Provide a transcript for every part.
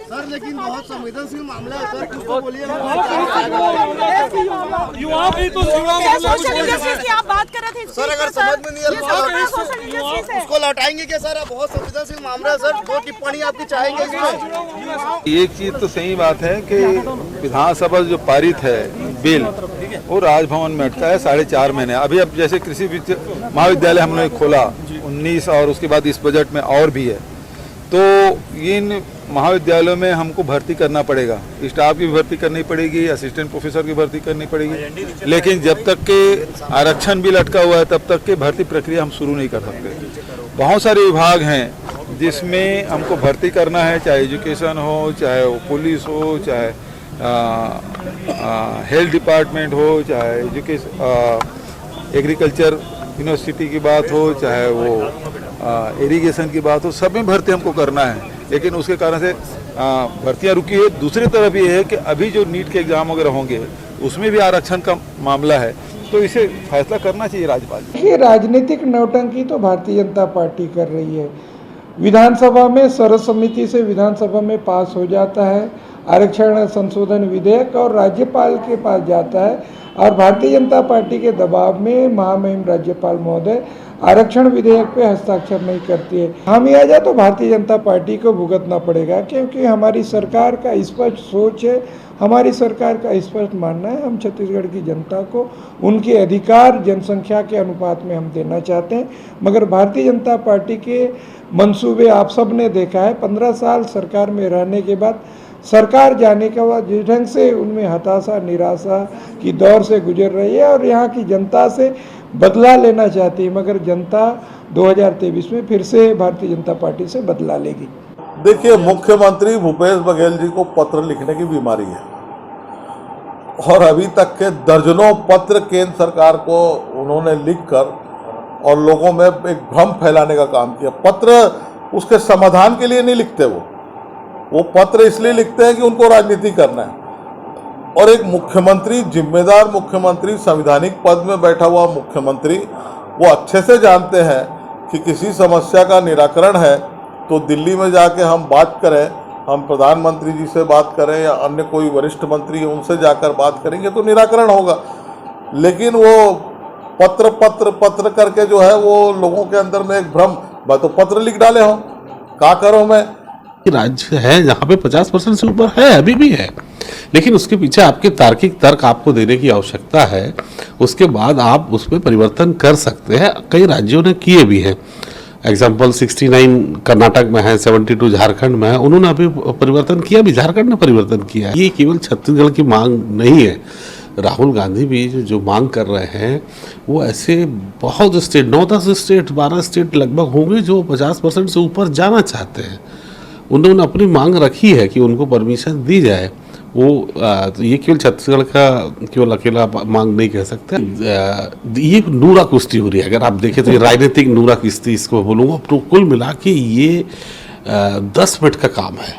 Sir लेकिन बहुत संवेदनशील मामला है सर, किसको बोलिए युवा भी तो सोशल इंडस्ट्रीज की आप बात कर रहे थे सर, अगर समझ में नहीं है उसको लौटाएंगे क्या सर? बहुत संवेदनशील मामला है सर, दो टिप्पणी आपकी चाहेंगे इसमें? एक चीज तो सही बात है कि विधानसभा जो पारित है बिल वो राजभवन में अटका है 4.5 महीने। अभी अब जैसे कृषि महाविद्यालय हमने खोला 19 और उसके बाद इस बजट में और भी है, तो इन महाविद्यालयों में हमको भर्ती करना पड़ेगा, स्टाफ की भर्ती करनी पड़ेगी, असिस्टेंट प्रोफेसर की भर्ती करनी पड़ेगी, लेकिन जब तक के आरक्षण बिल अटका हुआ है तब तक के भर्ती प्रक्रिया हम शुरू नहीं कर सकते। बहुत सारे विभाग हैं जिसमें हमको भर्ती करना है, चाहे एजुकेशन हो, चाहे पुलिस हो, चाहे हेल्थ डिपार्टमेंट हो, चाहे एग्रीकल्चर यूनिवर्सिटी की बात हो, चाहे वो इरिगेशन की बात हो, सब में भर्ती हमको करना है। लेकिन उसके कारण से भर्तियां रुकी है। दूसरी तरफ ये है कि अभी जो नीट के एग्जाम वगैरह होंगे उसमें भी आरक्षण का मामला है, तो इसे फैसला करना चाहिए राज्यपाल जी। ये राजनीतिक नौटंकी तो भारतीय जनता पार्टी कर रही है। विधानसभा में सर्वसम्मति से विधानसभा में पास हो जाता है आरक्षण संशोधन विधेयक और राज्यपाल के पास जाता है, और भारतीय जनता पार्टी के दबाव में महामहिम राज्यपाल महोदय आरक्षण विधेयक पे हस्ताक्षर नहीं करती है। खामियाजा जाए तो भारतीय जनता पार्टी को भुगतना पड़ेगा, क्योंकि हमारी सरकार का स्पष्ट सोच है, हमारी सरकार का स्पष्ट मानना है, हम छत्तीसगढ़ की जनता को उनके अधिकार जनसंख्या के अनुपात में हम देना चाहते हैं। मगर भारतीय जनता पार्टी के मंसूबे आप सब ने देखा है, 15 साल सरकार में रहने के बाद, सरकार जाने के बाद जिस ढंग से उनमें हताशा निराशा की दौर से गुजर रही है और यहाँ की जनता से बदला लेना चाहती है, मगर जनता 2023 में फिर से भारतीय जनता पार्टी से बदला लेगी। देखिए, मुख्यमंत्री भूपेश बघेल जी को पत्र लिखने की बीमारी है और अभी तक के दर्जनों पत्र केंद्र सरकार को उन्होंने लिखकर और लोगों में एक भ्रम फैलाने का काम किया। पत्र उसके समाधान के लिए नहीं लिखते, वो पत्र इसलिए लिखते हैं कि उनको राजनीति करना है। और एक मुख्यमंत्री, जिम्मेदार मुख्यमंत्री, संवैधानिक पद में बैठा हुआ मुख्यमंत्री, वो अच्छे से जानते हैं कि किसी समस्या का निराकरण है तो दिल्ली में जाके हम बात करें, हम प्रधानमंत्री जी से बात करें या अन्य कोई वरिष्ठ मंत्री है उनसे जाकर बात करेंगे तो निराकरण होगा। लेकिन वो पत्र करके जो है वो लोगों के अंदर में एक भ्रम, मैं तो पत्र लिख डाले हूँ, क्या करूँ मैं। राज्य है जहाँ पे 50% से ऊपर है, अभी भी है, लेकिन उसके पीछे आपके तार्किक तर्क आपको देने की आवश्यकता है। उसके बाद आप उसमें परिवर्तन कर सकते हैं। कई राज्यों ने किए भी हैं। एग्जाम्पल 69 कर्नाटक में है, 72 झारखंड में है, उन्होंने अभी परिवर्तन किया भी, झारखंड ने परिवर्तन किया। ये केवल छत्तीसगढ़ की मांग नहीं है। राहुल गांधी भी जो मांग कर रहे हैं वो ऐसे बहुत स्टेट, 9-10 स्टेट, 12 स्टेट लगभग होंगे जो 50% से ऊपर जाना चाहते हैं। उन्होंने अपनी मांग रखी है कि उनको परमिशन दी जाए। वो ये केवल छत्तीसगढ़ का केवल अकेला मांग नहीं कह सकते। ये नूरा कुश्ती हो रही है, अगर आप देखें तो ये राजनीतिक नूरा कुश्ती इसको बोलूँगा। तो कुल मिला के ये 10 मिनट का काम है,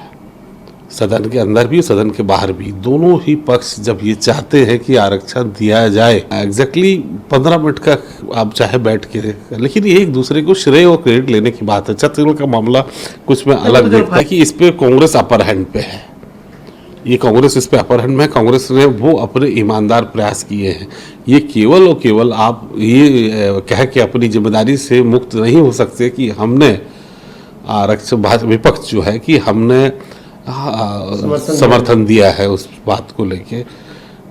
सदन के अंदर भी सदन के बाहर भी। दोनों ही पक्ष जब ये चाहते हैं कि आरक्षण दिया जाए, एग्जैक्टली 15 मिनट का आप चाहे बैठ के, लेकिन ये एक दूसरे को श्रेय और क्रेडिट लेने की बात है। छत्तीसगढ़ का मामला कुछ में अलग दिखता है कि इस पे कांग्रेस अपर हैंड पे है, ये कांग्रेस इस पे अपर हैंड में। कांग्रेस ने वो अपने ईमानदार प्रयास किए हैं। ये केवल और केवल आप ये कह के अपनी जिम्मेदारी से मुक्त नहीं हो सकते कि हमने आरक्षण, विपक्ष जो है कि हमने समर्थन दिया है उस बात को लेके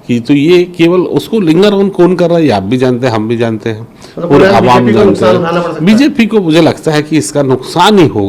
कि, तो ये केवल उसको लिंगर ऑन कौन कर रहा है, आप भी जानते हैं, हम भी जानते हैं, और आवाम जानते हैं। बीजेपी को मुझे लगता है कि इसका नुकसान ही होगा।